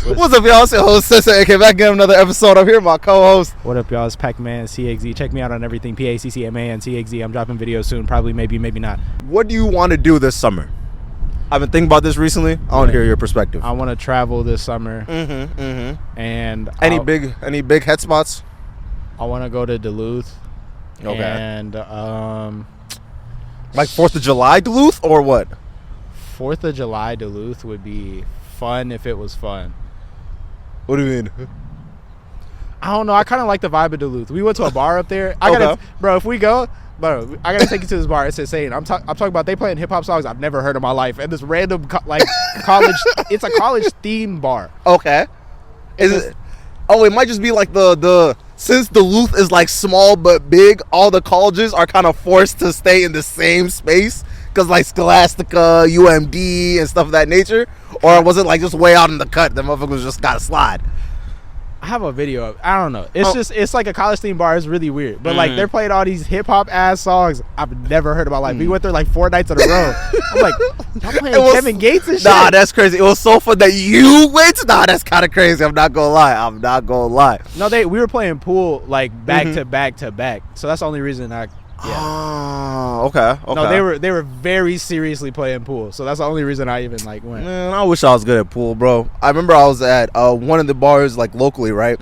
What's up, y'all? It's your host, Sensei, aka back again another episode. I'm here with my co-host. What up, y'all? It's Pac-Man CXZ. Check me out on everything PACCMAN CXZ. I'm dropping videos soon. Probably, maybe not. What do you want to do this summer? I've been thinking about this recently. I want to hear your perspective. I want to travel this summer. And Any big head spots? I want to go to Duluth. Okay. And Like 4th of July Duluth or what? 4th of July Duluth would be fun if it was fun. What do you mean? I don't know. I kind of like the vibe of Duluth. We went to a bar up there. Bro, if we go, bro, I gotta take you to this bar. It's insane. I'm talking about they playing hip hop songs I've never heard in my life, and this random college. It's a college themed bar. Okay. It might just be like the since Duluth is like small but big, all the colleges are kind of forced to stay in the same space because like Scholastica, UMD, and stuff of that nature. Or was it like just way out in the cut? The motherfuckers just gotta slide. I have a video of I don't know. It's like a college themed bar. It's really weird. But like they're playing all these hip hop ass songs I've never heard in my life. We went there like 4 nights in a row. I'm like, y'all playing Kevin Gates and shit? Nah, that's crazy. It was so fun that you went. Nah, that's kind of crazy. I'm not gonna lie. No, we were playing pool like back to back to back. So that's the only reason Oh, okay. No, they were very seriously playing pool. So that's the only reason I even like went. Man, I wish I was good at pool, bro. I remember I was at one of the bars like locally, right?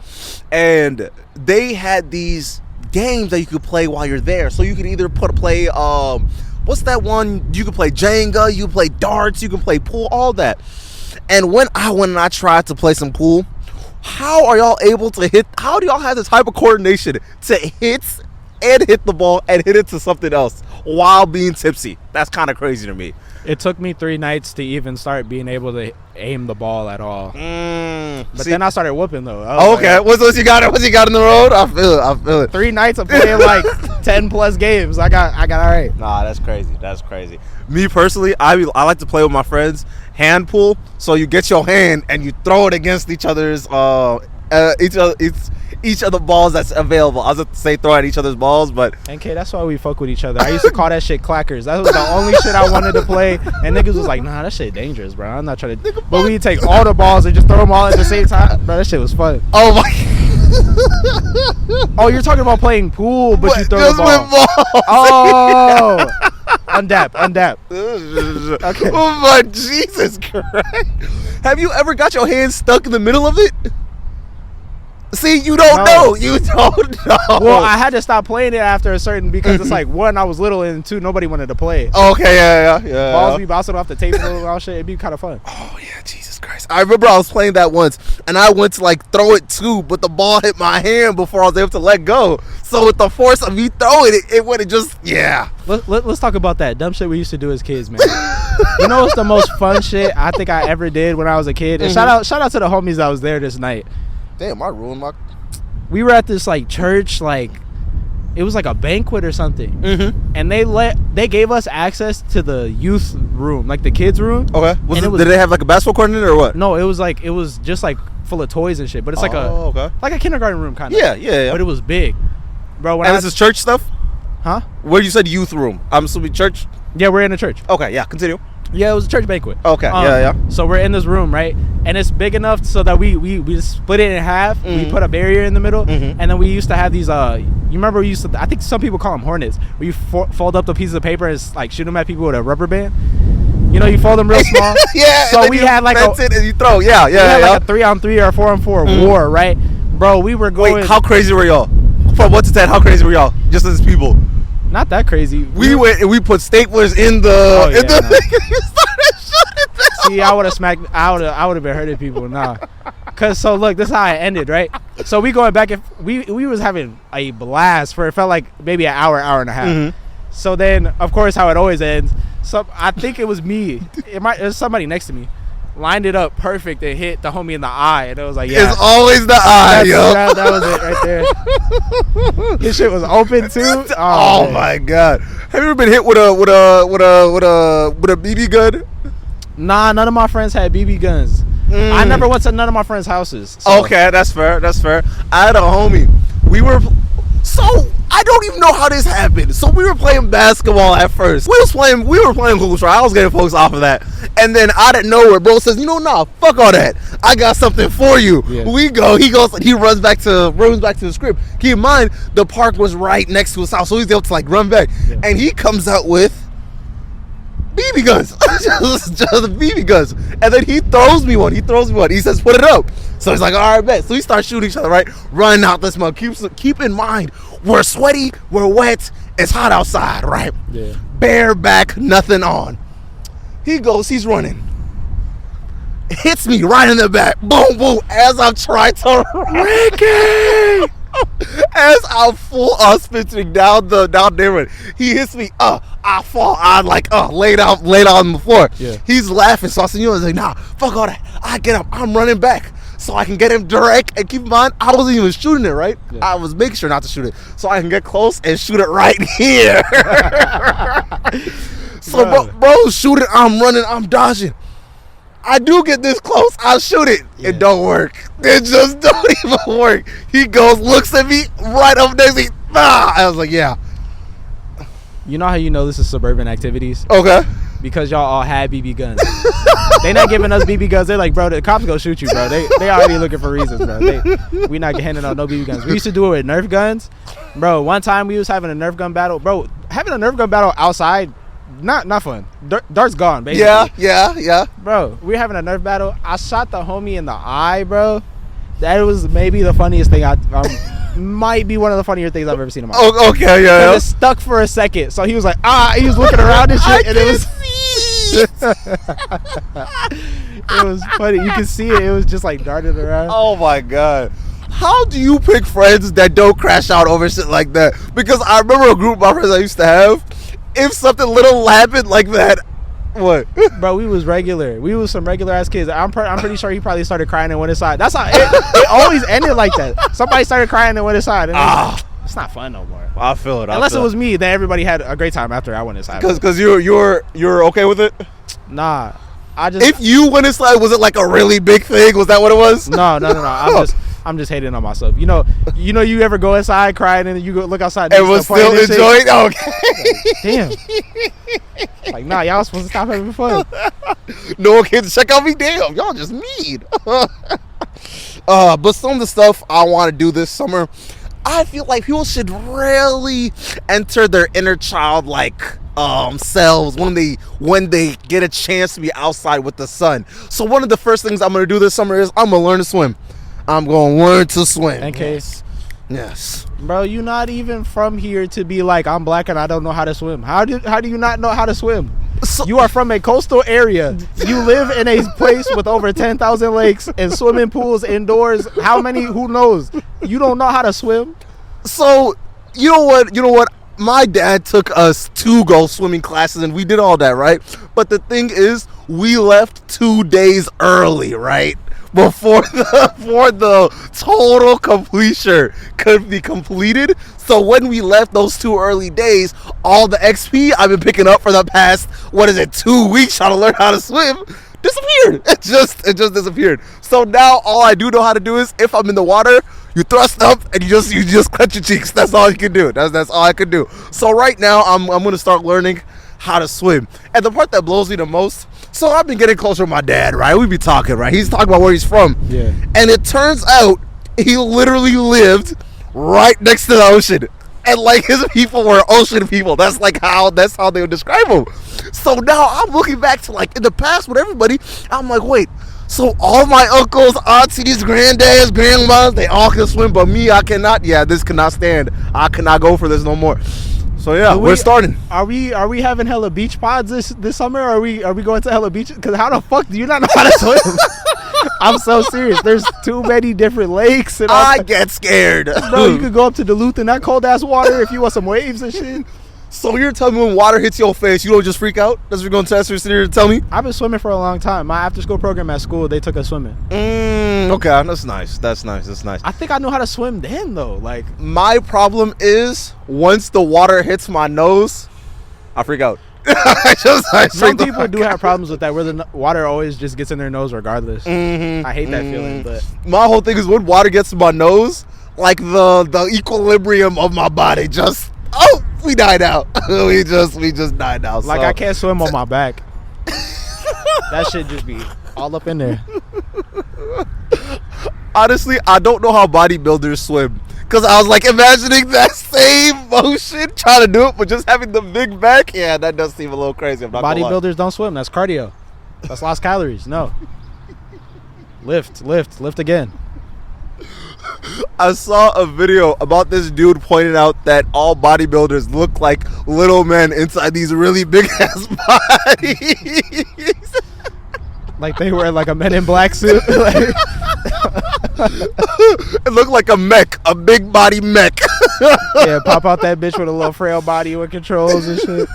And they had these games that you could play while you're there. So you could either play what's that one? You could play Jenga, you could play darts, you can play pool, all that. And when I went and I tried to play some pool, how are y'all able to hit? How do y'all have this type of coordination to hit the ball and hit it to something else while being tipsy? That's kind of crazy to me. It took me 3 nights to even start being able to aim the ball at all. But then I started whooping though. Okay, what's you got? What's you got in the road? I feel it. 3 nights of playing like 10 plus games. I got all right. Nah, that's crazy. Me personally, I like to play with my friends hand pool. So you get your hand and you throw it against each other's each of the balls that's available. I was about to say throw at each other's balls, but NK, that's why we fuck with each other. I used to call that shit clackers. That was the only shit I wanted to play, and niggas was like, nah, that shit dangerous, bro. I'm not trying to. But we take all the balls and just throw them all at the same time, bro. That shit was fun. Oh my. Oh, you're talking about playing pool, but you throw just the ball. with balls. Oh. Undap. Okay. Oh my Jesus Christ! Have you ever got your hand stuck in the middle of it? See, you don't know. You don't know. Well, I had to stop playing it after a certain because it's like 1, I was little, and 2, nobody wanted to play. Okay, yeah. Balls be bouncing off the table and all shit. It'd be kind of fun. Oh yeah, Jesus Christ! I remember I was playing that once, and I went to like throw it too, but the ball hit my hand before I was able to let go. So with the force of me throwing it, it would have just Let's talk about that dumb shit we used to do as kids, man. You know what's the most fun shit I think I ever did when I was a kid? And shout out to the homies that was there this night. Damn, I ruined my. We were at this like church, like it was like a banquet or something, and they gave us access to the youth room, like the kids room. Okay, did they have like a basketball court in it or what? No, it was just like full of toys and shit, but it's like a kindergarten room kind of. Yeah. But it was big, bro. And this is church stuff, huh? Where you said youth room? I'm assuming church. Yeah, we're in a church. Okay, yeah, continue. Yeah, it was a church banquet. Okay, yeah. So we're in this room, right? And it's big enough so that we split it in half. We put a barrier in the middle, and then we used to have these. You remember we used to? I think some people call them hornets. Where you fold up the pieces of paper and like shoot them at people with a rubber band. You know, you fold them real small. Yeah. So we had like and you throw. Yeah. Like a 3-on-3 or 4-on-4 war, right, bro? We were going. Wait, how crazy were y'all? From 1 to 10, how crazy were y'all? Just as people. Not that crazy. We went and we put staplers in the. See, I would have smacked. I would have been hurting people. Nah, cause so look, this is how it ended, right? So we going back and we was having a blast for it felt like maybe an hour and a half. So then, of course, how it always ends. So I think it was me. It was somebody next to me. Lined it up perfect and hit the homie in the eye, and it was like, yeah, it's always the eye, yo. That was it right there. His shit was open too. Oh my god! Have you ever been hit with a BB gun? Nah, none of my friends had BB guns. I never went to none of my friends' houses. So. Okay, that's fair. I had a homie. So I don't even know how this happened. So we were playing basketball at first. We were playing hoops, right? I was getting folks off of that. And then out of nowhere, bro says, nah, fuck all that. I got something for you. Yeah. We go. He runs back to the script. Keep in mind, the park was right next to his house, so he's able to like run back. Yeah. And he comes out with BB guns. just BB guns. And then he throws me one. He says, put it up. So he's like, all right, bet. So we start shooting each other, right? Running out this mug. Keep in mind, we're sweaty, we're wet, it's hot outside, right? Yeah. Bare back, nothing on. He's running. Hits me right in the back. Boom, boom. As I'm trying to Ricky! As I'm full sprinting down the neighborhood, he hits me. I fall. I'm like, laid out on the floor. Yeah. He's laughing. So I said, he's like, nah, fuck all that. I get up. I'm running back so I can get him direct. And keep in mind, I wasn't even shooting it, right? Yeah. I was making sure not to shoot it so I can get close and shoot it right here. So bro's shooting. I'm running. I'm dodging. I do get this close. I'll shoot it. Yeah. It don't work. It just don't even work. He goes, looks at me right up next to me. I was like, yeah. You know how you know this is suburban activities? Okay. Because y'all all had BB guns. They not giving us BB guns. They're like, bro, the cops gonna shoot you, bro. They already looking for reasons, bro. We not handing out no BB guns. We used to do it with Nerf guns. Bro, one time we was having a Nerf gun battle. Bro, having a Nerf gun battle outside, not fun. Dart's gone, basically. Yeah. Bro, we were having a Nerf battle. I shot the homie in the eye, bro. That was maybe the funniest thing might be one of the funnier things I've ever seen in my life. Oh, okay, yeah. It stuck for a second. So he was like, he was looking around and shit. And it was it was funny. You can see it. It was just like darting around. Oh my god. How do you pick friends that don't crash out over shit like that? Because I remember a group of my friends I used to have. If something little happened like that, what? Bro, we was regular. We was some regular ass kids. I'm pretty sure he probably started crying and went inside. That's how it always ended like that. Somebody started crying and went inside. And it's not fun no more. I feel it. Unless it was me, then everybody had a great time after I went inside. Because you're okay with it? Nah, I just. If you went inside, was it like a really big thing? Was that what it was? No. I'm just hating on myself. You know, you ever go inside crying and then you go look outside and was still enjoying. Okay. Damn. Like, nah, y'all supposed to stop having fun. No one can check out me. Damn, y'all just mean. But some of the stuff I want to do this summer, I feel like people should really enter their inner childlike selves when they get a chance to be outside with the sun. So one of the first things I'm going to do this summer is I'm going to learn to swim. I'm going to learn to swim. Okay. Yes. Bro, you not even from here to be like, I'm black and I don't know how to swim. How do you not know how to swim? So, you are from a coastal area. You live in a place with over 10,000 lakes and swimming pools indoors. How many? Who knows? You don't know how to swim? So, you know what? My dad took us to go swimming classes and we did all that, right? But the thing is, we left 2 days early, right? Before the total completion could be completed. So when we left those 2 early days, all the XP I've been picking up for the past 2 weeks trying to learn how to swim disappeared. It just disappeared. So now all I do know how to do is if I'm in the water, you thrust up and you just clench your cheeks. That's all you can do. That's all I can do. So right now I'm gonna start learning how to swim. And the part that blows me the most, so I've been getting closer with my dad, right? We be talking, right? He's talking about where he's from. Yeah. And it turns out he literally lived right next to the ocean. And like his people were ocean people. That's how they would describe him. So now I'm looking back to like in the past with everybody, I'm like, wait, so all my uncles, aunties, granddads, grandmas, they all can swim, but me, I cannot. Yeah, this cannot stand. I cannot go for this no more. So yeah, we're starting. Are we having hella beach pods this summer? Are we going to hella beaches? Because how the fuck do you not know how to swim? I'm so serious. There's too many different lakes. And I get scared. Bro, you could go up to Duluth in that cold ass water if you want some waves and shit. So you're telling me when water hits your face, you don't just freak out? That's what you're going to test here to tell me? I've been swimming for a long time. My after school program at school, they took us swimming. Okay, that's nice. That's nice. I think I knew how to swim then though. Like, my problem is once the water hits my nose, I freak out. Some people do have problems with that, where the water always just gets in their nose regardless. I hate that feeling. But my whole thing is when water gets in my nose, like the equilibrium of my body just we died out. we just died out. Like so. I can't swim on my back. That shit just be all up in there. Honestly, I don't know how bodybuilders swim. Because I was like imagining that same motion, trying to do it, but just having the big back. Yeah, that does seem a little crazy. I'm not gonna lie. Bodybuilders don't swim. That's cardio. That's lost calories. No. Lift again. I saw a video about this dude pointing out that all bodybuilders look like little men inside these really big ass bodies. Like they wear like a Men in Black suit. Like, it looked like a mech, a big body mech. yeah, pop out that bitch with a little frail body with controls and shit.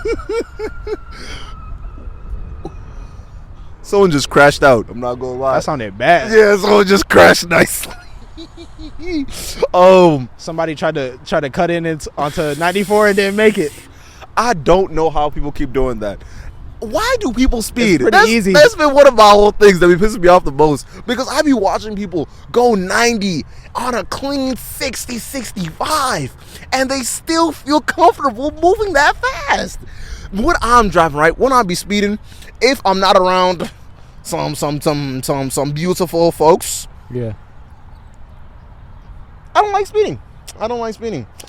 Someone just crashed out. I'm not gonna lie. That sounded bad. Yeah, someone just crashed nicely. Somebody tried to cut in onto 94 and didn't make it. I don't know how people keep doing that. Why do people speed? It's pretty easy. That's been one of my whole things that be pissing me off the most. Because I be watching people go 90 on a clean 60, 65. And they still feel comfortable moving that fast. When I'm driving, right? When I be speeding, if I'm not around some beautiful folks, Yeah. I don't like speeding.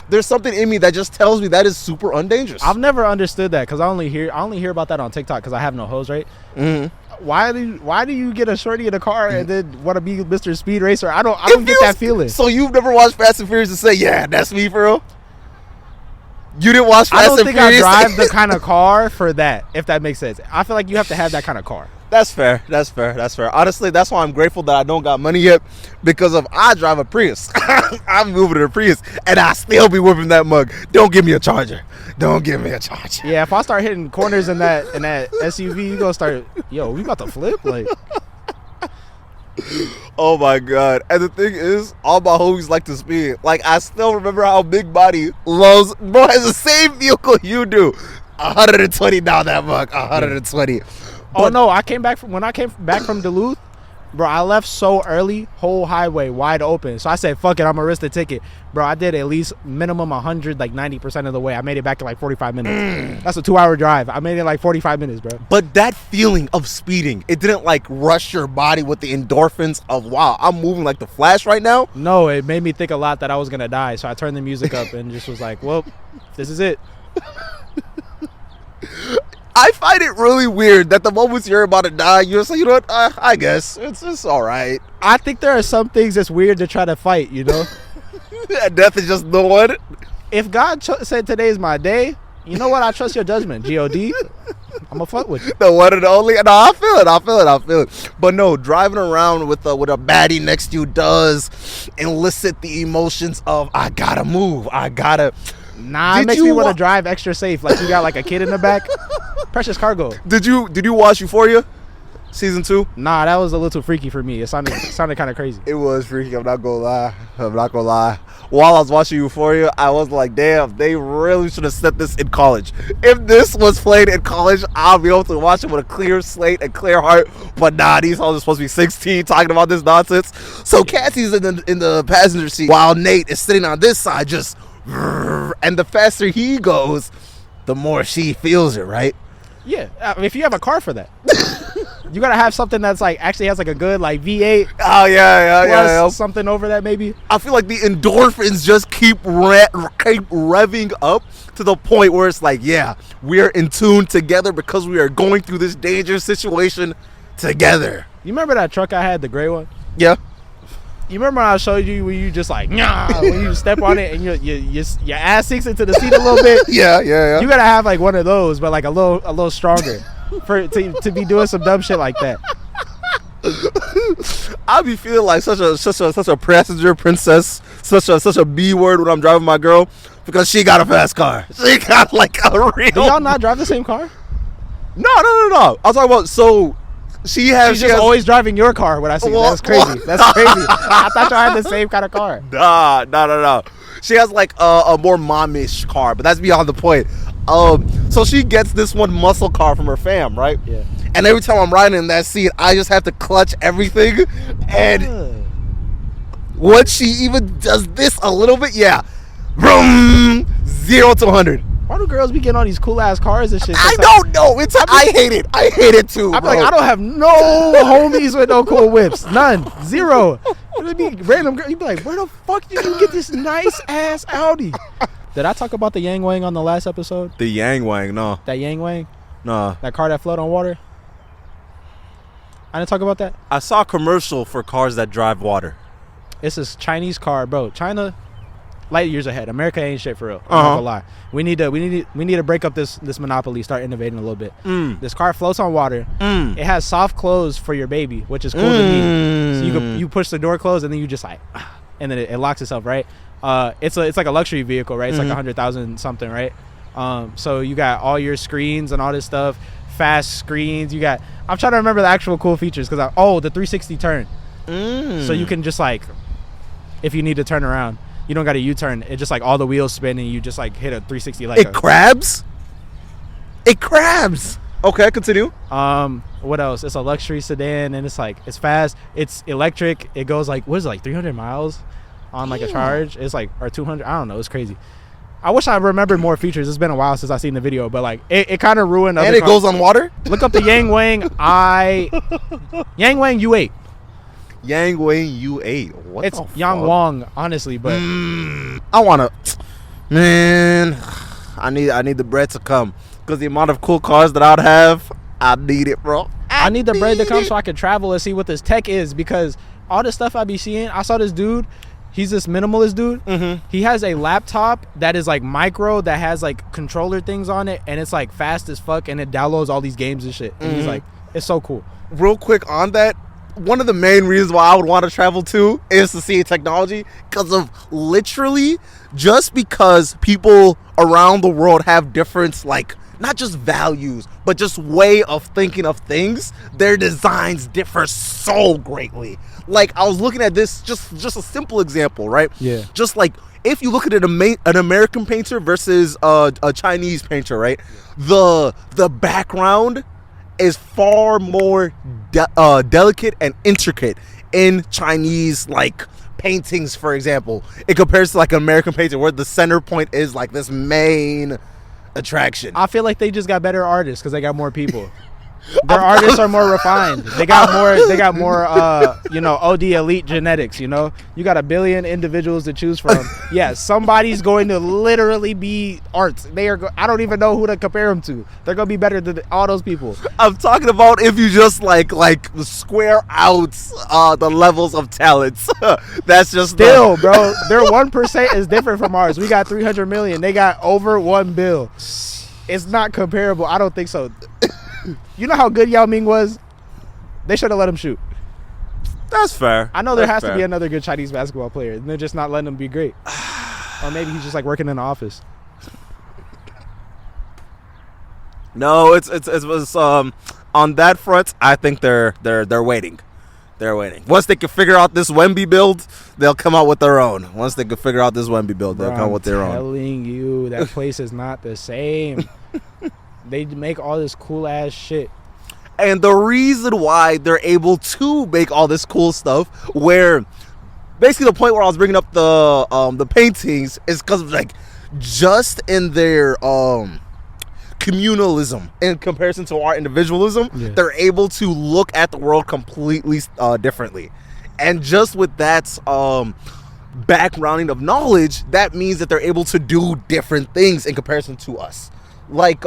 There's something in me that just tells me that is super undangerous. I've never understood that because I only hear about that on TikTok because I have no hose, right? Mm-hmm. Why do you get a shorty in a car and then want to be Mr. Speed Racer? I don't get that feeling. So you've never watched Fast and Furious and say, yeah, that's me for real? You didn't watch Fast and Furious? I don't think I drive the kind of car for that, if that makes sense. I feel like you have to have that kind of car. That's fair. Honestly, that's why I'm grateful that I don't got money yet, because if I drive a Prius, I'm moving to a Prius, and I still be whipping that mug. Don't give me a Charger. Yeah, if I start hitting corners in that SUV, you gonna start, we about to flip, like. Oh my god. And the thing is, all my homies like to speed. Like, I still remember how Big Body loves, bro, has the same vehicle you do. 120 down that mug. 120. Oh no, when I came back from Duluth, bro, I left so early, whole highway wide open. So I said, fuck it, I'm gonna risk the ticket. Bro, I did at least minimum 100, like 90% of the way. I made it back in like 45 minutes. That's a 2-hour drive. I made it like 45 minutes, bro. But that feeling of speeding, it didn't like rush your body with the endorphins of, wow, I'm moving like the Flash right now. No, it made me think a lot that I was gonna die. So I turned the music up and just was like, well, this is it. I find it really weird that the moments you're about to die, you're just like, you know what, I guess it's all right. I think there are some things that's weird to try to fight, you know? Death is just the one. If God said today's my day, you know what? I trust your judgment, G-O-D. I'm gonna fuck with you. The one and only. No, I feel it. But no, driving around with a baddie next to you does elicit the emotions of, I gotta move. Nah, it makes me want to drive extra safe. Like you got like a kid in the back. Precious cargo. Did you watch Euphoria season 2? Nah, that was a little freaky for me. It sounded kind of crazy. It was freaky. I'm not gonna lie. While I was watching Euphoria, I was like, damn, they really should have set this in college. If this was played in college, I'll be able to watch it with a clear slate and clear heart. But nah, these hoes are supposed to be 16 talking about this nonsense. So Cassie's in the passenger seat while Nate is sitting on this side, just, and the faster he goes, the more she feels it, right? Yeah, if you have a car for that, you gotta have something that's like actually has like a good like V8. Oh yeah. Something over that maybe. I feel like the endorphins just keep revving up to the point where it's like, yeah, we're in tune together because we are going through this dangerous situation together. You remember that truck I had, the gray one? Yeah. You remember I showed you when you just like, when you step on it and your ass sinks into the seat a little bit? Yeah. You gotta have like one of those, but like a little stronger to be doing some dumb shit like that. I be feeling like such a passenger princess, such a B word when I'm driving my girl, because she got a fast car. She got like a real. Do y'all not drive the same car? No. I was talking about She's always driving your car. What I see, that's crazy. That's crazy. I thought y'all had the same kind of car. Nah. She has like a more momish car, but that's beyond the point. So she gets this one muscle car from her fam, right? Yeah. And every time I'm riding in that seat, I just have to clutch everything, and Once she even does this a little bit, yeah. Vroom, 0 to 100. Why do girls be getting all these cool ass cars and shit? I don't know. I hate it. I hate it too. I'm bro. like, I don't have no homies with no cool whips. None. Zero. It'd be random girl. You'd be like, where the fuck did you get this nice ass Audi? Did I talk about the Yang Wang on the last episode? The Yang Wang, no. That Yang Wang? No. That car that float on water? I didn't talk about that? I saw a commercial for cars that drive water. It's this Chinese car, bro. China, light years ahead. America ain't shit for real. I'm not gonna lie. We need to break up this monopoly, start innovating a little bit. This car floats on water. It has soft close for your baby, which is cool to me. So you push the door closed and then you just like, and then it locks itself, right? It's like a luxury vehicle, right? It's like 100,000 something, right? So you got all your screens and all this stuff, fast screens. You got. I'm trying to remember the actual cool features because the 360 turn. So you can just like, if you need to turn around, you don't got a U-turn. It just like all the wheels spin and you just like hit a 360 like it crabs. It crabs. Okay, continue. What else? It's a luxury sedan and it's like it's fast. It's electric. It goes like what is it, like 300 miles on like a charge. It's like or 200. I don't know. It's crazy. I wish I remembered more features. It's been a while since I've seen the video, but like it kind of ruined. And it goes on water. Look up the Yang Wang Yang Wang U8. Yang Wang U8. What it's the fuck? Yang Wang, honestly, but I wanna, man. I need the bread to come because the amount of cool cars that I'd have, I need it, bro. I need the bread to come so I can travel and see what this tech is because all the stuff I be seeing. I saw this dude. He's this minimalist dude. He has a laptop that is like micro that has like controller things on it and it's like fast as fuck and it downloads all these games and shit. And he's like, it's so cool. Real quick on that, one of the main reasons why I would want to travel to is to see technology because of literally just because people around the world have different like not just values but just way of thinking of things. Their designs differ so greatly. Like I was looking at this just a simple example, right? Yeah. Just like if you look at an American painter versus a Chinese painter, right? The background is far more delicate and intricate in Chinese like paintings, for example. It compares to like an American painting where the center point is like this main attraction. I feel like they just got better artists because they got more people. Their artists are more refined. They got more OD elite genetics, you know? You got 1 billion individuals to choose from. Yeah, somebody's going to literally be arts. I don't even know who to compare them to. They're going to be better than all those people. I'm talking about if you just like square out the levels of talents. That's just still, bro. Their 1% is different from ours. We got 300 million. They got over 1 bill. It's not comparable. I don't think so. You know how good Yao Ming was? They should have let him shoot. That's fair. I know there has to be another good Chinese basketball player, and they're just not letting him be great. Or maybe he's just like working in the office. No, it's on that front. I think they're waiting. They're waiting. Once they can figure out this Wemby build, they'll come out with their own. Once they can figure out this Wemby build, they'll come with their own. I'm telling you, that place is not the same. They make all this cool ass shit. And the reason why they're able to make all this cool stuff, where basically the point where I was bringing up the paintings is because of like just in their communalism in comparison to our individualism, they're able to look at the world completely differently. And just with that backgrounding of knowledge, that means that they're able to do different things in comparison to us. Like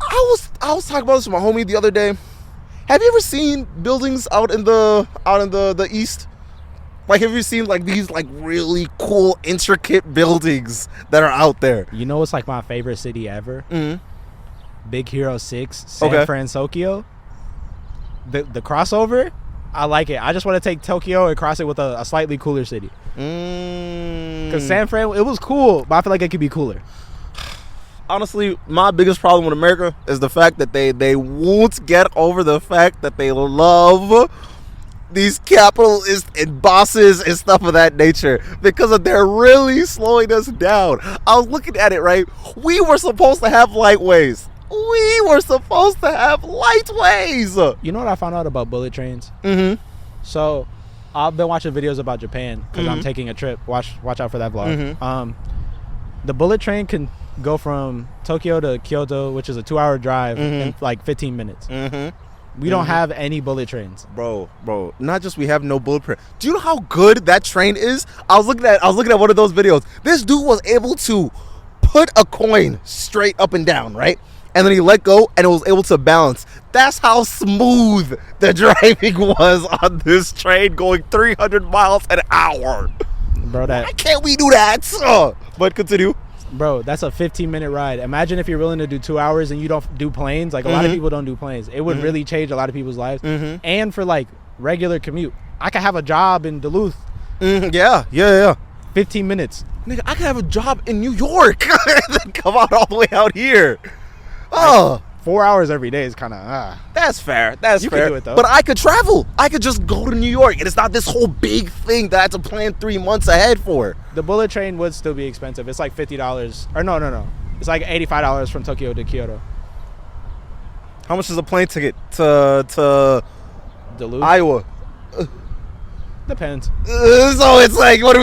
I was talking about this with my homie the other day. Have you ever seen buildings out in the east? Like, have you seen like these like really cool intricate buildings that are out there? You know what's like my favorite city ever? Big Hero 6, San Francisco. The crossover, I like it. I just want to take Tokyo and cross it with a slightly cooler city. Because San Fran, it was cool, but I feel like it could be cooler. Honestly, my biggest problem with America is the fact that they won't get over the fact that they love these capitalists and bosses and stuff of that nature because of they're really slowing us down. I was looking at it, right? We were supposed to have light ways. You know what I found out about bullet trains? So I've been watching videos about Japan because I'm taking a trip. Watch out for that vlog. The bullet train can go from Tokyo to Kyoto, which is a 2-hour drive, in like 15 minutes. We don't have any bullet trains, bro. Not just we have no bullet train. Do you know how good that train is? I was looking at one of those videos. This dude was able to put a coin straight up and down, right? And then he let go, and it was able to balance. That's how smooth the driving was on this train, going 300 miles an hour. Bro, why can't we do that? But continue. Bro, that's a 15-minute ride. Imagine if you're willing to do 2 hours and you don't do planes. Like, a lot of people don't do planes. It would really change a lot of people's lives. And for, like, regular commute. I could have a job in Duluth. Yeah. 15 minutes. Nigga, I could have a job in New York. Then come out all the way out here. Oh. 4 hours every day is kind of That's fair. That's you fair. Can do it, though. But I could travel. I could just go to New York, and it's not this whole big thing that I have to plan 3 months ahead for. The bullet train would still be expensive. It's like $50. Or no. It's like $85 from Tokyo to Kyoto. How much is a plane ticket to Duluth? Iowa? Depends. So it's like, what are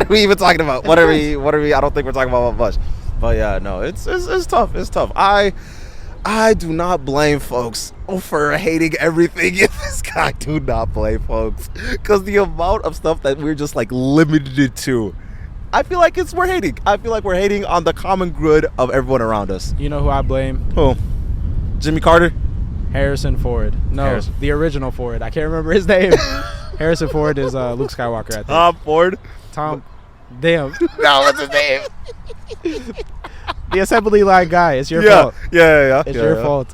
we even talking about? What are we? I don't think we're talking about much. But yeah, no, it's tough. It's tough. I do not blame folks for hating everything in this guy. Do not blame folks, because the amount of stuff that we're just like limited to, I feel like we're hating. I feel like we're hating on the common good of everyone around us. You know who I blame? Who? Jimmy Carter? Harrison Ford. No, the original Ford. I can't remember his name. Harrison Ford is Luke Skywalker, I think. Tom Ford? Damn. No, what's his name? The assembly line guy. It's your fault. Yeah. It's your fault.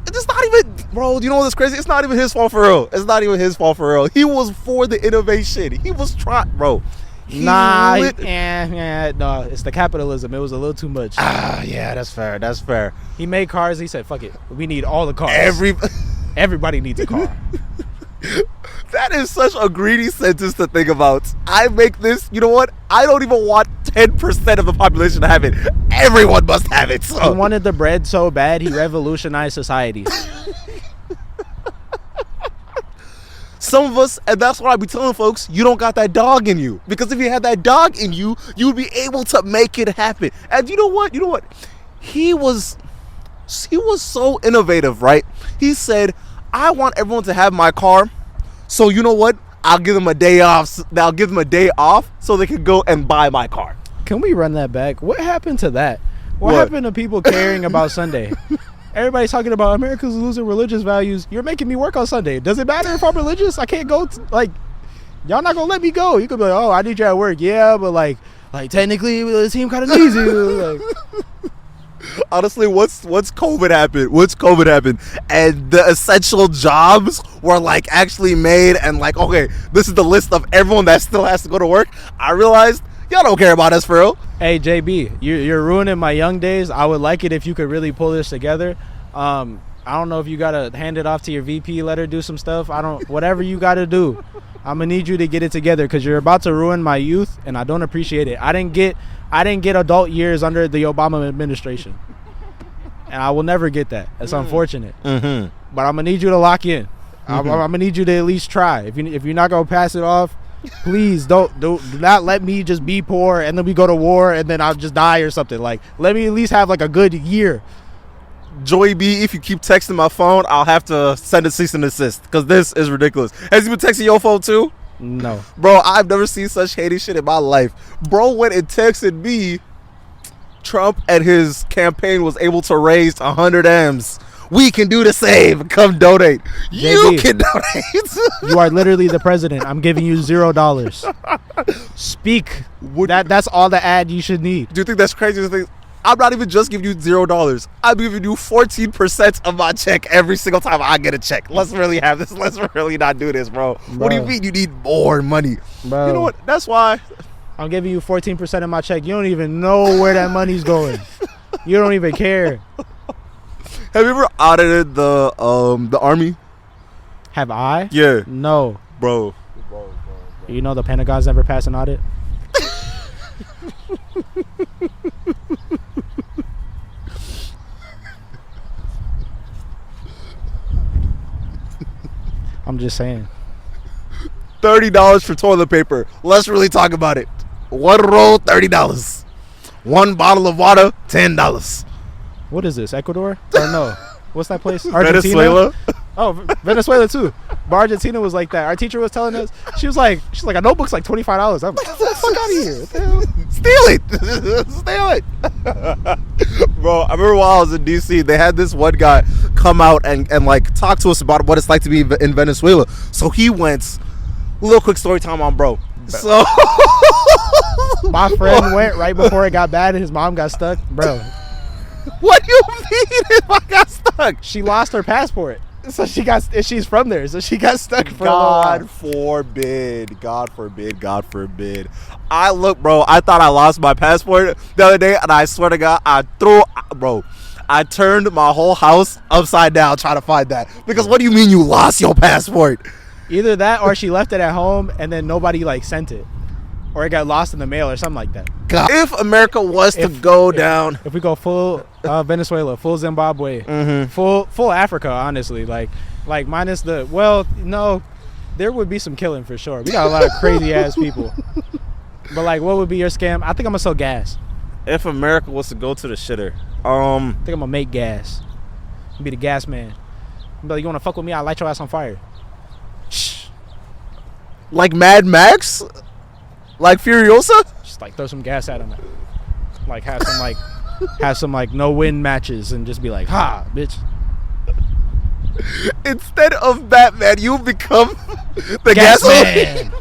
It's not even, bro, you know what's crazy? It's not even his fault for real. He was for the innovation. He was trying, bro. No, it's the capitalism. It was a little too much. Yeah, that's fair. He made cars. He said, fuck it. We need all the cars. Everybody needs a car. That is such a greedy sentence to think about. I make this, you know what? I don't even want 10% of the population to have it. Everyone must have it. So. He wanted the bread so bad, he revolutionized society. Some of us, and that's why I be telling folks, you don't got that dog in you. Because if you had that dog in you, you would be able to make it happen. And you know what? He was so innovative, right? He said, I want everyone to have my car. So you know what? I'll give them a day off so they can go and buy my car. Can we run that back? What happened to that? What happened to people caring about Sunday? Everybody's talking about America's losing religious values. You're making me work on Sunday. Does it matter if I'm religious? I can't go. Y'all not gonna let me go. You could be like, oh, I need you at work. Yeah, but like technically it seemed kind of easy. Honestly, once COVID happened and the essential jobs were like actually made, and like, okay, this is the list of everyone that still has to go to work, I realized y'all don't care about us for real. Hey JB, you're ruining my young days. I would like it if you could really pull this together. I don't know if you gotta hand it off to your VP, let her do some stuff. Whatever you gotta do, I'm gonna need you to get it together, because you're about to ruin my youth, and I don't appreciate it. I didn't get adult years under the Obama administration, and I will never get that. It's unfortunate. But I'm gonna need you to lock in. I'm gonna need you to at least try. If you're not gonna pass it off, please do not let me just be poor and then we go to war and then I'll just die or something. Like, let me at least have like a good year. Joey B, if you keep texting my phone, I'll have to send a cease and desist, because this is ridiculous. Has he been texting your phone too? No. Bro, I've never seen such hating shit in my life. Bro went and texted me Trump and his campaign was able to raise 100 M's. We can do the same. Come donate. You can donate. You are literally the president. I'm giving you $0. Speak. That's all the ad you should need. Do you think that's crazy? I'm not even just giving you $0. I'm giving you 14% of my check every single time I get a check. Let's really have this. Let's really not do this, bro. What do you mean you need more money? Bro. You know what? That's why I'm giving you 14% of my check. You don't even know where that money's going. You don't even care. Have you ever audited the army? Have I? Yeah. No. Bro. You know the Pentagon's never passed an audit? I'm just saying. $30 for toilet paper. Let's really talk about it. One roll, $30. One bottle of water, $10. What is this? Ecuador? Or no? What's that place? Argentina? Venezuela. Oh, Venezuela too. But Argentina was like that. Our teacher was telling us. She's like, a notebook's like $25. I'm like, get the fuck out of here. What the hell? Steal it. Bro, I remember while I was in DC, they had this one guy come out and like talk to us about what it's like to be in Venezuela. So he went, little quick story time on bro. So my friend went right before it got bad and his mom got stuck. Bro, what do you mean if I got stuck? she lost her passport. So she's from there. So she got stuck for God forbid. God forbid. God forbid. I thought I lost my passport the other day, and I swear to God, I turned my whole house upside down trying to find that. Because what do you mean you lost your passport? Either that or she left it at home and then nobody like sent it. Or it got lost in the mail or something like that. God. If America was to go down. If we go full Venezuela, full Zimbabwe, full Africa, honestly. Like minus no, there would be some killing for sure. We got a lot of crazy ass people. But like, what would be your scam? I think I'm gonna sell gas. If America was to go to the shitter. I think I'm gonna make gas. Be the gas man. Be like, you wanna fuck with me? I'll light your ass on fire. Shh. Like Mad Max? Like Furiosa? Just like throw some gas at him. Like have some no win matches and just be like, ha, bitch. Instead of Batman, you become the gasoline.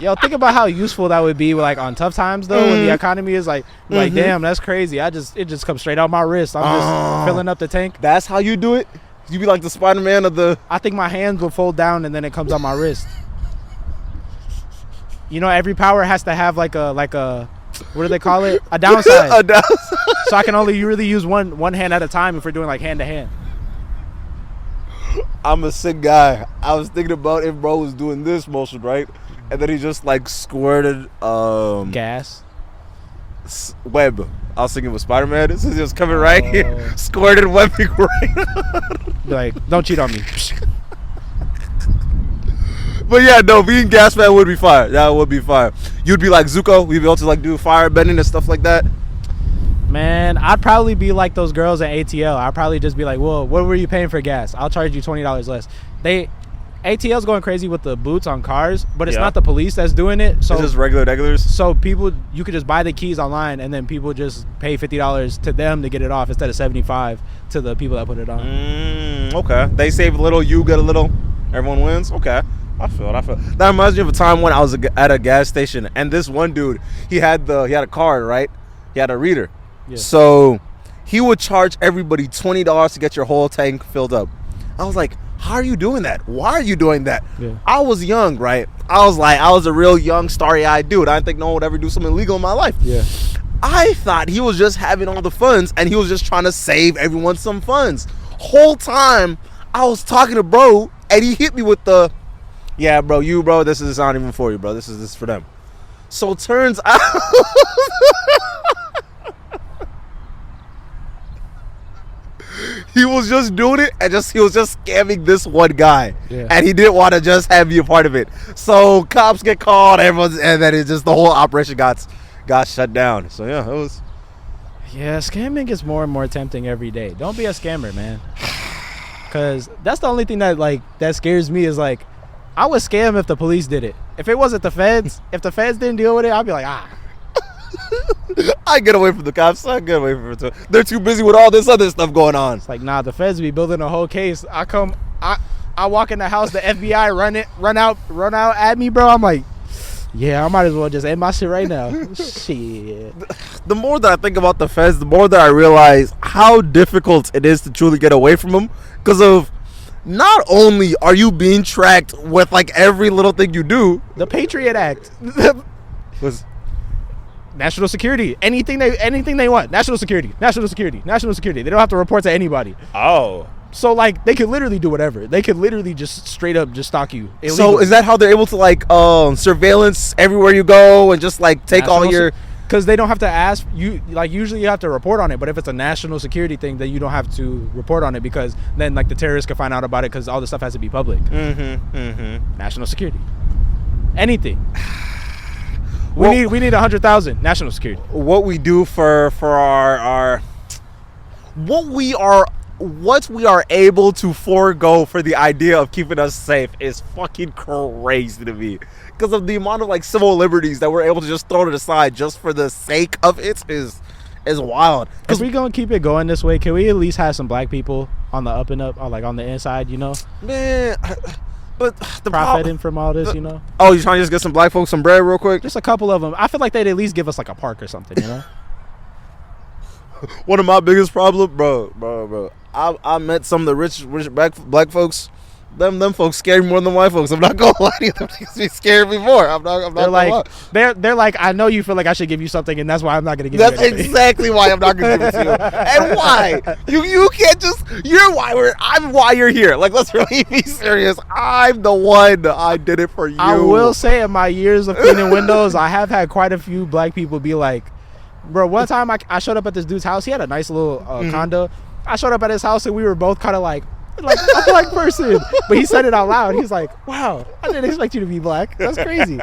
Yo, think about how useful that would be like on tough times though, when the economy is like damn, that's crazy. It just comes straight out my wrist. I'm just filling up the tank. That's how you do it? You be like the Spider-Man of the... I think my hands will fold down and then it comes on my wrist. You know, every power has to have like a what do they call it? A downside. A downside. So I can only really use one hand at a time if we're doing like hand to hand. I'm a sick guy. I was thinking about if bro was doing this motion, right? And then he just like squirted gas. Web. I was thinking with Spider-Man. This is just coming right here. Squirted webbing right. Like, don't cheat on me. But yeah, no, being gas man would be fire. That would be fire. You'd be like Zuko. We'd be able to like do fire bending and stuff like that. Man, I'd probably be like those girls at ATL. I'd probably just be like, well, what were you paying for gas? I'll charge you $20 less. ATL's going crazy with the boots on cars, but it's not the police that's doing it. So it's just regulars. So people, you could just buy the keys online, and then people just pay $50 to them to get it off instead of $75 to the people that put it on. Okay, they save a little, you get a little, everyone wins. Okay, I feel it. That reminds me of a time when I was at a gas station, and this one dude, he had a card, right? He had a reader, so he would charge everybody $20 to get your whole tank filled up. I was like, how are you doing that? Why are you doing that? Yeah. I was young, right? I was a real young, starry-eyed dude. I didn't think no one would ever do something illegal in my life. Yeah. I thought he was just having all the funds, and he was just trying to save everyone some funds. Whole time, I was talking to bro, and he hit me with the, yeah, bro, this is not even for you, bro. This is for them. So turns out... He was just doing it, and he was just scamming this one guy, and he didn't want to just have me a part of it. So cops get called, and then it just the whole operation got shut down. So yeah, it was. Yeah, scamming gets more and more tempting every day. Don't be a scammer, man. Cause that's the only thing that scares me is like, I would scam if the police did it. If it wasn't the feds, if the feds didn't deal with it, I'd be like, I get away from the cops. I get away from it. They're too busy with all this other stuff going on. It's like, nah, the feds be building a whole case. I walk in the house, the FBI run out at me, bro. I'm like, yeah, I might as well just end my shit right now. Shit. The more that I think about the feds, the more that I realize how difficult it is to truly get away from them, because of not only are you being tracked with like every little thing you do. The Patriot Act was national security. Anything they want. National security. They don't have to report to anybody. Oh. So like they could literally do whatever. They could literally just straight up just stalk you illegally. So is that how they're able to like surveillance everywhere you go and just like take all your Because they don't have to ask you. Like usually you have to report on it, but if it's a national security thing, then you don't have to report on it because then like the terrorists can find out about it because all the stuff has to be public. National security, anything. We need 100,000 national security. What we do for our what we are able to forego for the idea of keeping us safe is fucking crazy to me. Because of the amount of like civil liberties that we're able to just throw it aside just for the sake of it is wild. If we gonna keep it going this way, can we at least have some black people on the up and up, or like on the inside, Man, but the profiting from all this, Oh, you trying to just get some black folks some bread real quick? Just a couple of them. I feel like they'd at least give us like a park or something, One of my biggest problems, bro. I met some of the rich black folks. Them folks scare me more than white folks. I'm not gonna lie to you. Them things be scaring me more. I'm not they're gonna lie. They're like, I know you feel like I should give you something, and that's why I'm not gonna give That's you anything. exactly why I'm not gonna give it to you. And why? You can't just. I'm why you're here. Like, let's really be serious. I'm the one. I did it for you. I will say, in my years of cleaning windows, I have had quite a few black people be like, bro. One time I showed up at this dude's house. He had a nice little condo. I showed up at his house and we were both kind of like a black person, but he said it out loud. He's like, "Wow, I didn't expect you to be black. That's crazy."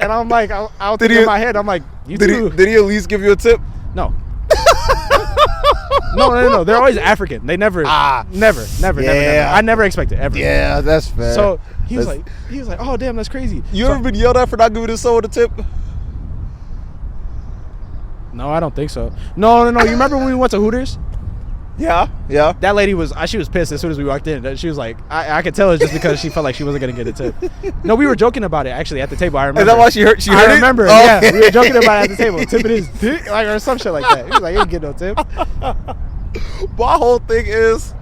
And I'm like, I'll think in my head, I'm like, "You too." Did he at least give you a tip? No. No. They're always African. They never. Never. I never expected ever. Yeah, that's fair. So he was like, "Oh damn, that's crazy." You ever been yelled at for not giving someone a tip? No, I don't think so. No. You remember when we went to Hooters? Yeah. That lady she was pissed as soon as we walked in. She was like, I could tell it's just because she felt like she wasn't gonna get a tip. No, we were joking about it actually at the table. I remember. Is that why she heard it? I remember. Oh. Yeah, we were joking about it at the table. Tip it is dick, like or some shit like that. He was like, "You didn't get no tip." My whole thing is,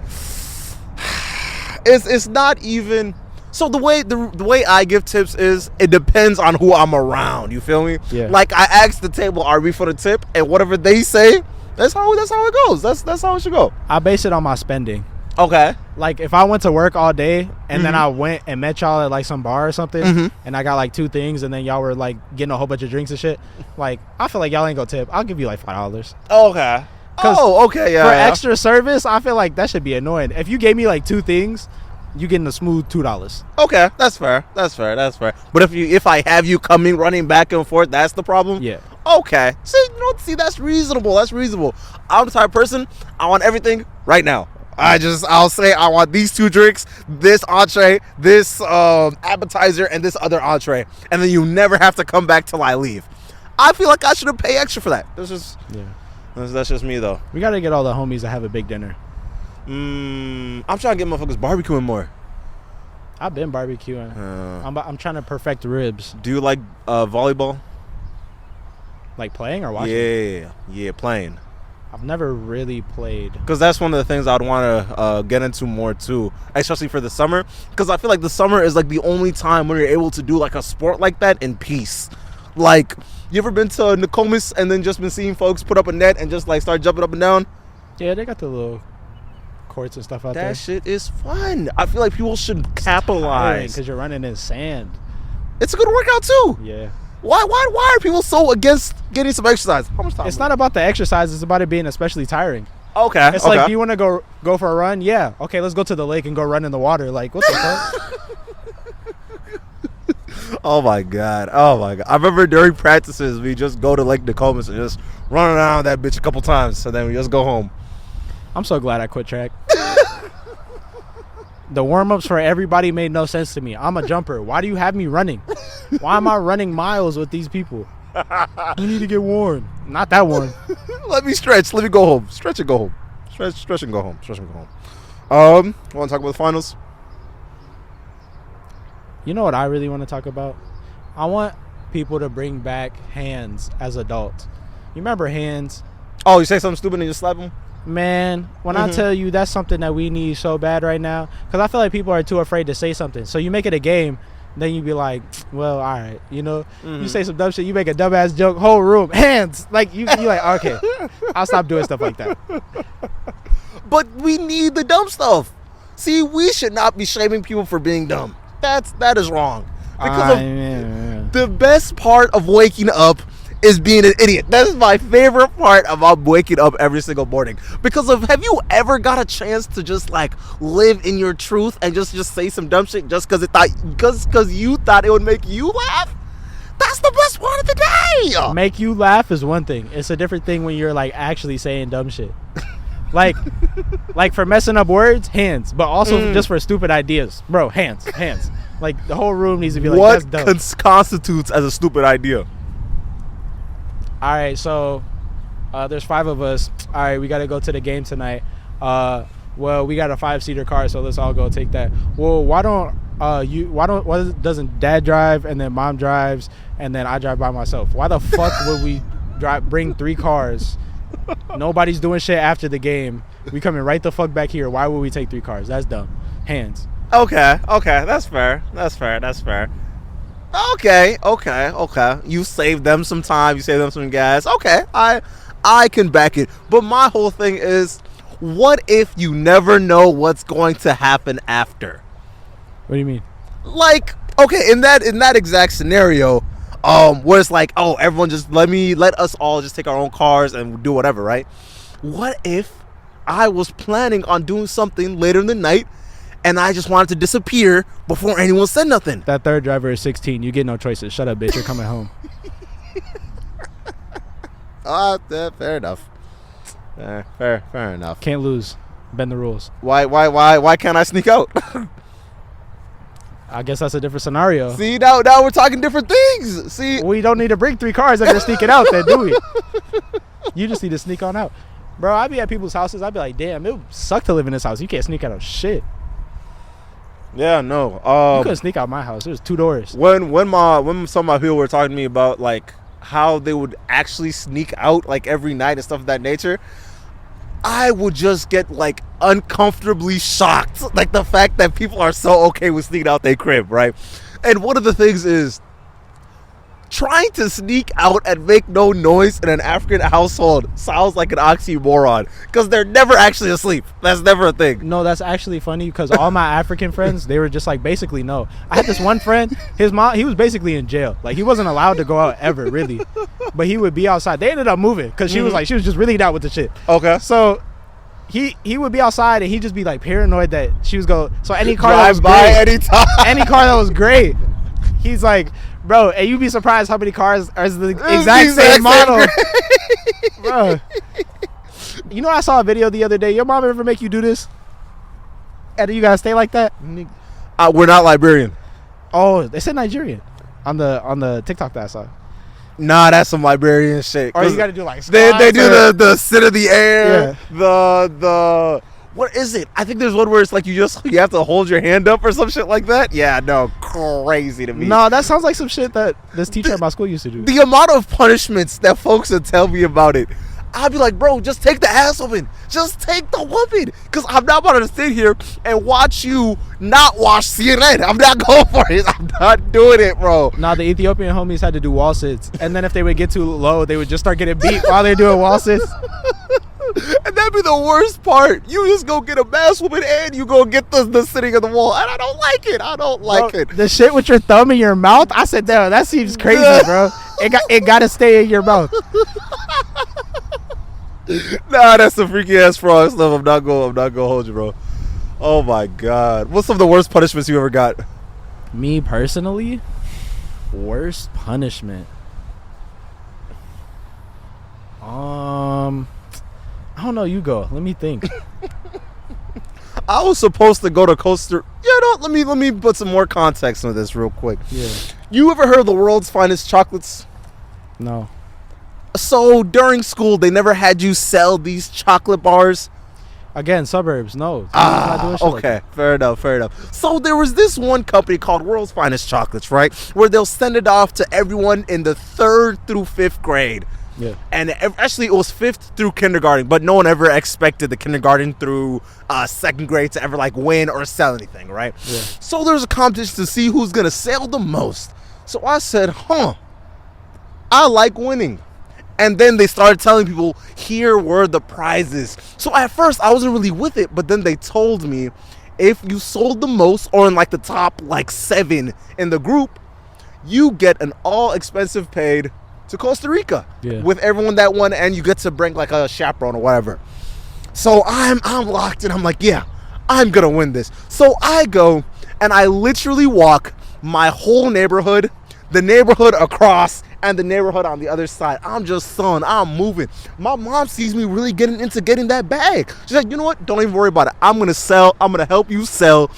it's not even. So the way I give tips is it depends on who I'm around. You feel me? Yeah. Like I asked the table, "Are we for the tip?" And whatever they say, that's how it goes. That's how it should go. I base it on my spending. Okay. Like if I went to work all day and then I went and met y'all at like some bar or something and I got like 2 things and then y'all were like getting a whole bunch of drinks and shit, like I feel like y'all ain't gonna tip. I'll give you like $5. Okay. Oh, okay. Yeah. For extra service, I feel like that should be annoying. If you gave me like 2 things, you getting a smooth $2. Okay, that's fair. But if I have you coming running back and forth, that's the problem. Yeah. Okay. See, that's reasonable. I'm the type of person, I want everything right now. I'll say I want these 2 drinks, this entree, this appetizer, and this other entree, and then you never have to come back till I leave. I feel like I should have paid extra for that. That's just me though. We gotta get all the homies to have a big dinner. I'm trying to get motherfuckers barbecuing more. I've been barbecuing. I'm trying to perfect ribs. Do you like volleyball? Like playing or watching? Yeah, playing. I've never really played. Because that's one of the things I'd want to get into more too, especially for the summer. Because I feel like the summer is like the only time when you're able to do like a sport like that in peace. Like, you ever been to Nokomis and then just been seeing folks put up a net and just like start jumping up and down? Yeah, they got the little courts and stuff out there. That shit is fun. I feel like people should capitalize. Because you're running in sand. It's a good workout too. Yeah. Why are people so against getting some exercise? How much time? It's not about the exercise. It's about it being especially tiring. Okay. It's like, do you want to go for a run? Yeah. Okay, let's go to the lake and go run in the water. Like, what the fuck? Oh my god. I remember during practices we just go to Lake Nokomis and just run around that bitch a couple times, so then we just go home. I'm so glad I quit track. The warm-ups for everybody made no sense to me. I'm a jumper. Why do you have me running? Why am I running miles with these people? You need to get worn. Not that worn. Let me stretch. Let me go home. Stretch and go home. Stretch and go home. Want to talk about the finals? You know what I really want to talk about? I want people to bring back hands as adults. You remember hands? Oh, you say something stupid and you slap them? Man, when I tell you that's something that we need so bad right now, because I feel like people are too afraid to say something. So you make it a game, then you be like, well, all right, you say some dumb shit, you make a dumbass joke, whole room, hands. Like, you like, okay, I'll stop doing stuff like that. But we need the dumb stuff. See, we should not be shaming people for being dumb. That is wrong. Because the best part of waking up is being an idiot. That is my favorite part about waking up every single morning. Because have you ever got a chance to just like live in your truth and just say some dumb shit just because you thought it would make you laugh? That's the best part of the day. Make you laugh is one thing. It's a different thing when you're like actually saying dumb shit. Like for messing up words, hands. But also just for stupid ideas. Bro, hands. Like the whole room needs to be like, what that's dumb. constitutes as a stupid idea? All right, so there's 5 of us. All right, we got to go to the game tonight. Well, we got a 5-seater car, so let's all go take that. Well, why doesn't dad drive and then mom drives and then I drive by myself? Why the fuck would we bring 3 cars? Nobody's doing shit after the game. We coming right the fuck back here. Why would we take 3 cars? That's dumb. Hands. Okay, that's fair. Okay. You save them some time. You save them some gas. Okay, I can back it. But my whole thing is, what if you never know what's going to happen after? What do you mean? Like, okay, in that exact scenario, where it's like, oh, everyone just let us all just take our own cars and do whatever, right? What if I was planning on doing something later in the night and I just wanted to disappear before anyone said nothing? That third driver is 16. You get no choices. Shut up, bitch. You're coming home. Fair enough. Fair enough. Can't lose. Bend the rules. Why can't I sneak out? I guess that's a different scenario. See, now we're talking different things. See, we don't need to bring 3 cars if you're sneaking out then, do we? You just need to sneak on out. Bro, I'd be at people's houses. I'd be like, damn, it would suck to live in this house. You can't sneak out of shit. Yeah, no. You couldn't sneak out my house. There's 2 doors. When some of my people were talking to me about like how they would actually sneak out like every night and stuff of that nature, I would just get like uncomfortably shocked. Like the fact that people are so okay with sneaking out their crib, right? And one of the things is trying to sneak out and make no noise in an African household sounds like an oxymoron because they're never actually asleep. That's never a thing. No, that's actually funny because all my African friends, they were just like basically no. I had this one friend, his mom, he was basically in jail. Like he wasn't allowed to go out ever, really. But he would be outside. They ended up moving because she was just really down with the shit. Okay. So he would be outside and he'd just be like paranoid that she was so any car drive that was by great, anytime. any car that was great, he's like, bro, and you'd be surprised how many cars are the exact same model. Bro. You know, I saw a video the other day. Your mom ever make you do this? And do you guys stay like that? We're not Liberian. Oh, they said Nigerian on the TikTok that I saw. Nah, that's some Liberian shit. Or you got to do like they do the sit of the air. Yeah. The what is it? I think there's one where it's like you have to hold your hand up or some shit like that. Yeah, no, crazy to me. No, that sounds like some shit that this teacher at my school used to do. The amount of punishments that folks would tell me about it, I'd be like, bro, just take the ass whooping. Just take the whooping. Because I'm not about to sit here and watch you not watch CNN. I'm not going for it. I'm not doing it, bro. Nah, the Ethiopian homies had to do wall sits. And then if they would get too low, they would just start getting beat while they're doing wall sits. And that'd be the worst part. You just go get a ass whooping and you go get the sitting on the wall. And I don't like it. I don't like it. The shit with your thumb in your mouth, I said, damn, that seems crazy, bro. It got to stay in your mouth. Nah, that's some freaky ass frog stuff. I'm not gonna hold you, bro. Oh my god. What's some of the worst punishments you ever got? Me personally? Worst punishment. I don't know, you go. Let me think. I was supposed to go to Costa. Let me put some more context into this real quick. Yeah. You ever heard of the world's finest chocolates? No. So during school, they never had you sell these chocolate bars? Again, suburbs, no. Okay, fair enough. So there was this one company called World's Finest Chocolates, right? Where they'll send it off to everyone in the 3rd through 5th grade. Yeah. And actually, it was 5th through kindergarten, but no one ever expected the kindergarten through 2nd grade to ever like win or sell anything, right? Yeah. So there's a competition to see who's gonna sell the most. So I said, I like winning. And then they started telling people, here were the prizes. So at first, I wasn't really with it. But then they told me, if you sold the most or in like the top like 7 in the group, you get an all expensive paid to Costa Rica Yeah. with everyone that won, and you get to bring like a chaperone or whatever. So I'm locked in. I'm like, yeah, I'm gonna win this. So I go and I literally walk my whole neighborhood, the neighborhood across, and the neighborhood on the other side. I'm just selling. I'm moving. My mom sees me really getting into getting that bag. She's like, you know what? Don't even worry about it. I'm gonna sell. I'm gonna help you sell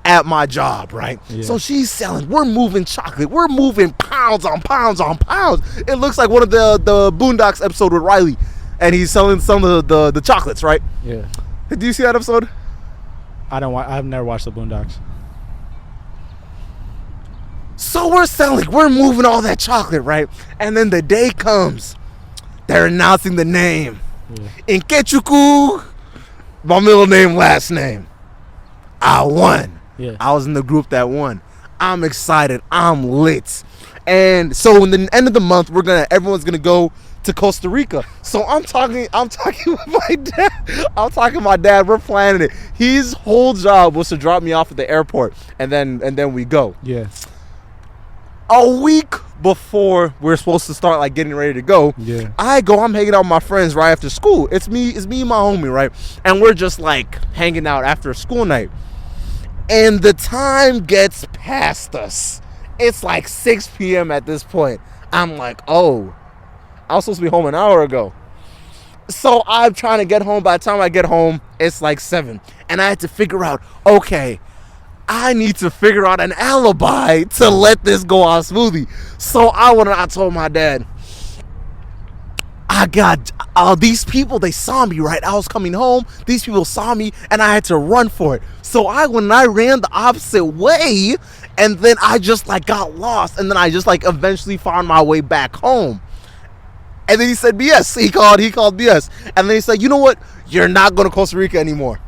at my job, right? Yeah. So she's selling. We're moving chocolate. We're moving pounds on pounds on pounds. It looks like one of the Boondocks episode with Riley, and he's selling some of the chocolates, right? Yeah. Do you see that episode? I've never watched the Boondocks. So we're selling, we're moving all that chocolate, right? And then the day comes, they're announcing the name. Yeah. Inkechuku, my middle name, last name. I won. Yeah. I was in the group that won. I'm excited. I'm lit. And so in the end of the month, everyone's gonna go to Costa Rica. So I'm talking with my dad. I'm talking to my dad. We're planning it. His whole job was to drop me off at the airport, and then we go. Yeah. A week before we're supposed to start like getting ready to go, Yeah. I'm hanging out with my friends right after school. It's me and my homie, right? And we're just like hanging out after school night. And the time gets past us. It's like 6 p.m. at this point. I'm like, oh, I was supposed to be home an hour ago. So I'm trying to get home. By the time I get home, it's like 7. And I had to figure out, okay, I need to figure out an alibi to let this go on smoothly. So I told my dad, I got these people, they saw me, right? I was coming home, these people saw me, and I had to run for it. So I ran the opposite way, and then I just like got lost, and then I just like eventually found my way back home. And then he said BS. He called BS. And then he said, you know what? You're not going to Costa Rica anymore.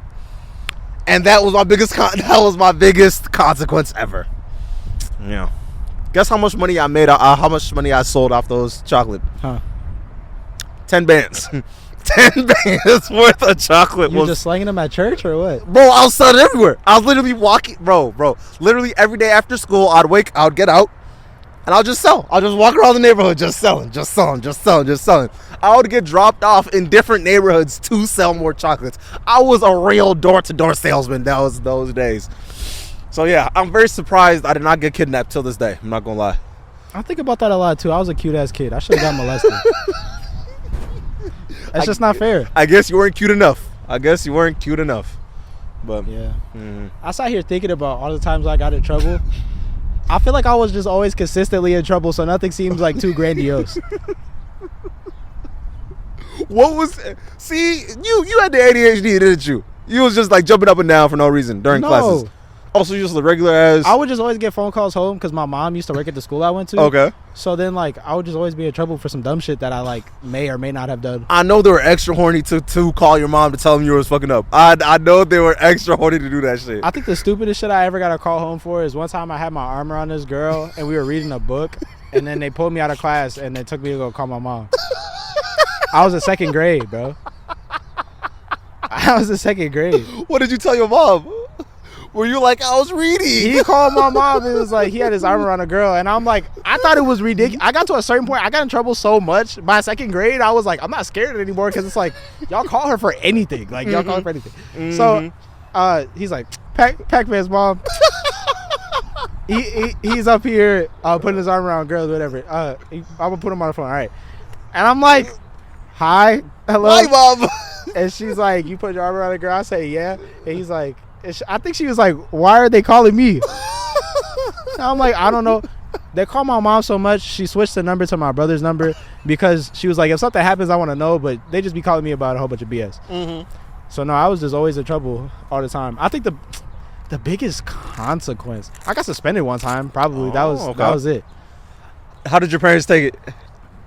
And that was my biggest consequence ever. Yeah. Guess how much money I made? How much money I sold off those chocolate? Huh. 10 bands. 10 bands worth of chocolate. You were just slanging them at church or what? Bro, I was selling everywhere. I was literally walking, bro. Literally every day after school, I'd get out, and I'll just sell. I'll just walk around the neighborhood just selling. I would get dropped off in different neighborhoods to sell more chocolates. I was a real door-to-door salesman those days. So yeah, I'm very surprised I did not get kidnapped till this day. I'm not gonna lie. I think about that a lot too. I was a cute ass kid. I should have got molested. That's just not fair. I guess you weren't cute enough. But Yeah. I sat here thinking about all the times I got in trouble. I feel like I was just always consistently in trouble, so nothing seems like too grandiose. What was? See, you had the ADHD, didn't you? You was just like jumping up and down for no reason during classes. Also, just the regular ass. I would just always get phone calls home because my mom used to work at the school I went to. Okay. So then, like, I would just always be in trouble for some dumb shit that I like may or may not have done. I know they were extra horny to call your mom to tell them you was fucking up. I know they were extra horny to do that shit. I think the stupidest shit I ever got a call home for is one time I had my arm around this girl and we were reading a book, and then they pulled me out of class and they took me to go call my mom. I was in 2nd grade, bro. I was in 2nd grade. What did you tell your mom? Were you like, I was reading? He called my mom and was like, he had his arm around a girl, and I'm like, I thought it was ridiculous. I got to a certain point, I got in trouble so much by 2nd grade, I was like, I'm not scared anymore because it's like, y'all call her for anything. Like, y'all call her for anything. So, he's like, Pac-Man's mom. He's up here putting his arm around girls, whatever. I'm gonna put him on the phone. All right. And I'm like, hi, hello. Hi, mom. And she's like, you put your arm around a girl? I say, yeah. And he's like, I think she was like, why are they calling me? And I'm like, I don't know. They call my mom so much, she switched the number to my brother's number because she was like, if something happens, I want to know, but they just be calling me about a whole bunch of BS. So no, I was just always in trouble all the time. I think the biggest consequence, I got suspended one time, probably. That was it. How did your parents take it?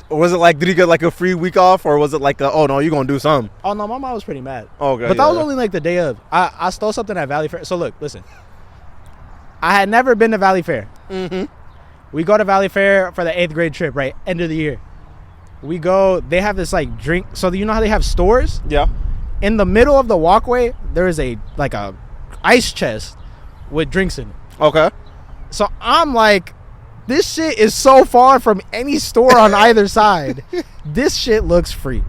Or was it like, did he get like a free week off, or was it like, oh no, you're gonna do something? Oh no, my mom was pretty mad. Okay. But that was only like the day of. I stole something at Valley Fair. So look, listen. I had never been to Valley Fair. We go to Valley Fair for the 8th grade trip, right? End of the year. We go, they have this like drink. So you know how they have stores? Yeah. In the middle of the walkway, there is a ice chest with drinks in it. Okay. So I'm like This shit is so far from any store on either side. This shit looks free.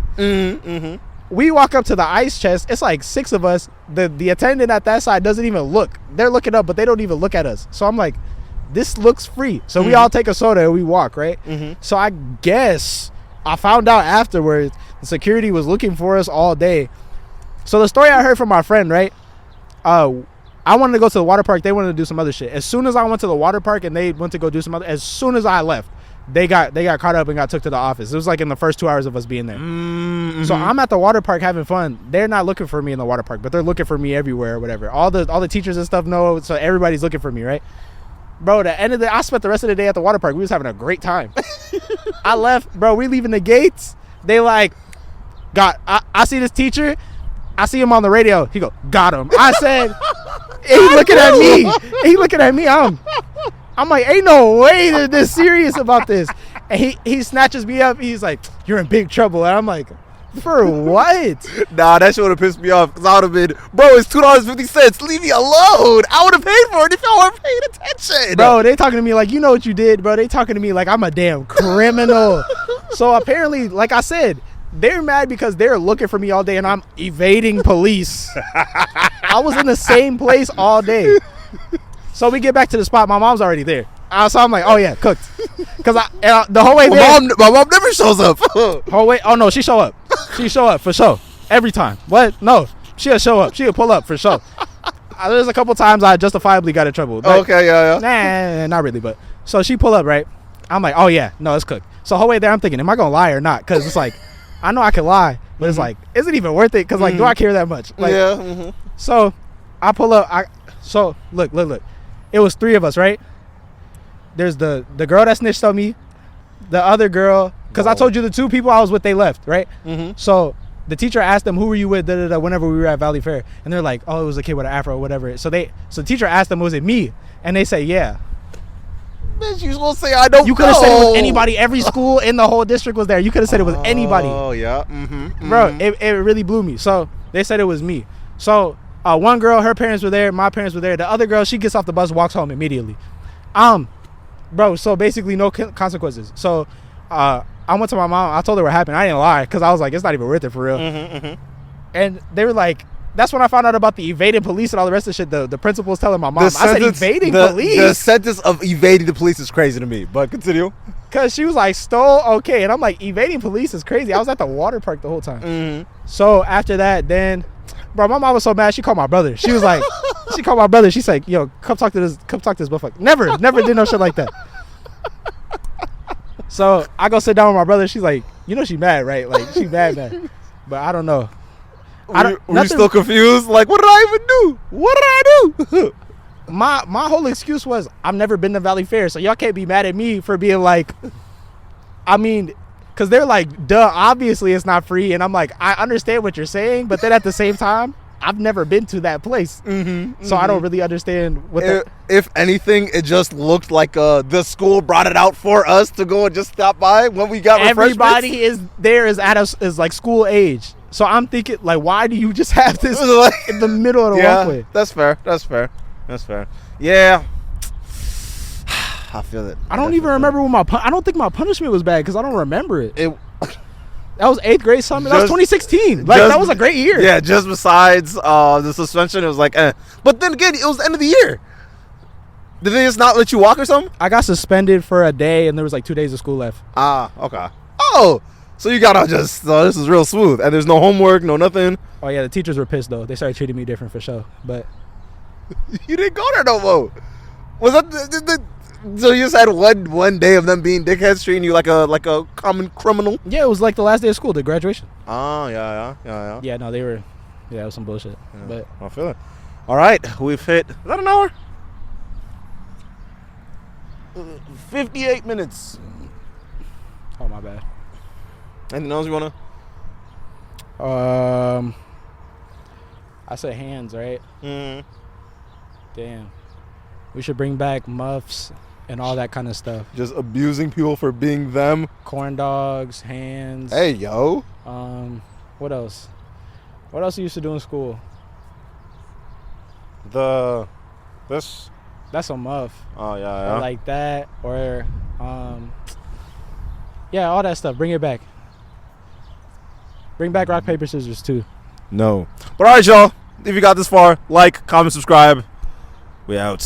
We walk up to the ice chest. It's like 6 of us. The attendant at that side doesn't even look. They're looking up, but they don't even look at us. So I'm like, this looks free. So we all take a soda and we walk, right? So I guess I found out afterwards the security was looking for us all day. So the story I heard from my friend, right? I wanted to go to the water park. They wanted to do some other shit. As soon as I went to the water park and they went to go do some other, as soon as I left, they got caught up and got took to the office. It was like in the first 2 hours of us being there. So I'm at the water park having fun. They're not looking for me in the water park, but they're looking for me everywhere or whatever. All the teachers and stuff know, so everybody's looking for me, right? Bro, I spent the rest of the day at the water park. We was having a great time. I left, bro. We leaving the gates. They like, I see this teacher. I see him on the radio. He go, got him. I said, he looking at me. He looking at me. I'm like, ain't no way they're this serious about this. And he snatches me up. He's like, you're in big trouble. And I'm like, for what? Nah, that shit would have pissed me off because I would have been, bro, it's $2.50. Leave me alone. I would have paid for it if y'all weren't paying attention. Bro, they talking to me like, you know what you did, bro. They talking to me like I'm a damn criminal. So apparently, like I said, they're mad because they're looking for me all day and I'm evading police. I was in the same place all day. So we get back to the spot. My mom's already there. So I'm like, oh yeah, cooked. Because the whole way there. My mom never shows up. Whole way. Oh no, she show up. She show up for sure. Every time. What? No, she'll show up. She'll pull up for sure. There's a couple times I justifiably got in trouble. But, okay, yeah. Nah, not really. But so she pull up, right? I'm like, oh yeah, no, it's cooked. So whole way there, I'm thinking, am I gonna lie or not? Because it's like, I know I can lie, but it's like, is it even worth it? Because like, do I care that much? Like, yeah. So I pull up. So look. It was 3 of us, right? There's the girl that snitched on me, the other girl, because I told you the 2 people I was with, they left, right? So the teacher asked them, who were you with, whenever we were at Valley Fair, and they're like, oh, it was a kid with an afro or whatever. So the teacher asked them, was it me? And they say, yeah. Bitch, you supposed to say I don't know. You could have said it was anybody. Every school in the whole district was there. You could have said it was anybody. Oh yeah. Bro, it really blew me. So they said it was me. So one girl, her parents were there, my parents were there. The other girl, she gets off the bus, walks home immediately. Bro, so basically no consequences. So I went to my mom. I told her what happened. I didn't lie because I was like, it's not even worth it for real. And they were like, that's when I found out about the evading police and all the rest of the shit. The principal was telling my mom. I said, evading police? The sentence of evading the police is crazy to me, but continue. Because she was like, stole, okay. And I'm like, evading police is crazy. I was at the water park the whole time. So after that, then, bro, my mom was so mad. She called my brother. She was like, she called my brother. She's like, yo, come talk to this motherfucker. Never did no shit like that. So I go sit down with my brother. She's like, you know she mad, right? Like, she mad. But I don't know. Were you still confused? Like, what did I even do? What did I do? My whole excuse was, I've never been to Valley Fair, so y'all can't be mad at me for being like, I mean, because they're like, duh, obviously it's not free. And I'm like, I understand what you're saying, but then at the same time, I've never been to that place. So I don't really understand what if anything, it just looked like the school brought it out for us to go and just stop by when we got refreshments. Everybody is there is like school age. So I'm thinking, like, why do you just have this in the middle of the walkway? That's fair. Yeah. I feel it. I don't even remember what I don't think my punishment was bad because I don't remember it. That was 8th grade summer. That was 2016. Like, that was a great year. Yeah, just besides the suspension, it was like, eh. But then again, it was the end of the year. Did they just not let you walk or something? I got suspended for a day, and there was like 2 days of school left. Ah, okay. Oh, so you got to just, this is real smooth. And there's no homework, no nothing. Oh, yeah, the teachers were pissed, though. They started treating me different for sure. But you didn't go there no more. Was that so you just had one day of them being dickheads, treating you like a common criminal? Yeah, it was like the last day of school, the graduation. Oh, yeah. Yeah, no, they were, it was some bullshit. Yeah, but I feel it. All right, we've hit, is that an hour? 58 minutes. Oh, my bad. Anything else you want to? I said hands, right? Mm-hmm. Damn. We should bring back muffs and all that kind of stuff. Just abusing people for being them. Corn dogs, hands. Hey, yo. What else? What else you used to do in school? This. That's a muff. Oh Or yeah. like that, or yeah, all that stuff. Bring it back. Bring back rock paper scissors too. No. But all right, y'all. If you got this far, like, comment, subscribe. We out.